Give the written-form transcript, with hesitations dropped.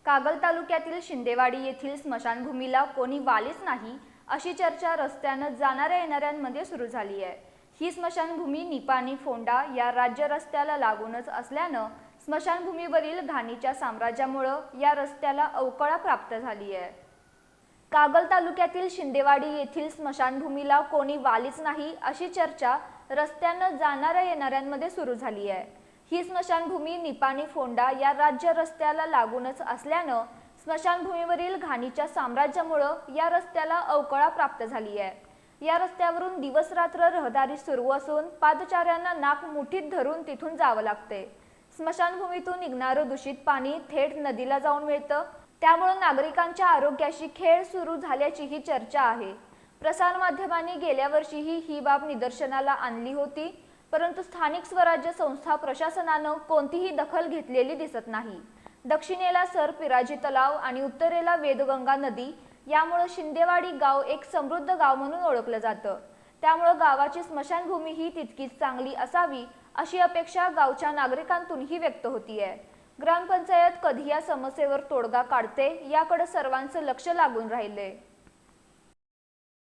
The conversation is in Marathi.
कागल तालुक्यातील शिंदेवाडी येथील स्मशानभूमीला कोणी वालीच नाही अशी चर्चा रस्त्यानं जाणाऱ्या येणाऱ्यांमध्ये सुरू झाली आहे। ही स्मशानभूमी निपाणी फोंडा या राज्य रस्त्याला लागूनच असल्यानं स्मशानभूमीवरील घाणीच्या साम्राज्यामुळे या रस्त्याला अवकळा प्राप्त झाली आहे। कागल तालुक्यातील शिंदेवाडी येथील स्मशानभूमीला कोणी वालीच नाही अशी चर्चा रस्त्यानं जाणाऱ्या येणाऱ्यांमध्ये सुरू झाली आहे। ही स्मशानभूमी निपाणी फोंडा या राज्य रस्त्याला लागूनच असल्यानं स्मशानभूमीवरील घाणीच्या साम्राज्यामुळे या रस्त्याला अवकळा प्राप्त झाली आहे। या रस्त्यावरून दिवस रात्र रहदारी सुरू असून पादचाऱ्यांना नाक मुठीत धरून तिथून जावं लागते। स्मशानभूमीतून निघणारं दूषित पाणी थेट नदीला जाऊन मिळतं, त्यामुळे नागरिकांच्या आरोग्याशी खेळ सुरू झाल्याचीही चर्चा आहे। प्रसार माध्यमांनी गेल्या वर्षीही ही बाब निदर्शनाला आणली होती, परंतु स्थानिक स्वराज्य संस्था प्रशासनानं कोणतीही दखल घेतलेली दिसत नाही। दक्षिणेला सरपिराजी तलाव आणि उत्तरेला वेदगंगा नदी, यामुळे शिंदेवाडी गाव एक समृद्ध गाव म्हणून ओळखलं जातं। त्यामुळे गावाची स्मशानभूमी ही तितकीच चांगली असावी अशी अपेक्षा गावच्या नागरिकांतूनही व्यक्त होतीये। ग्रामपंचायत कधी या समस्येवर तोडगा काढते याकडे सर्वांचं लक्ष लागून राहिले।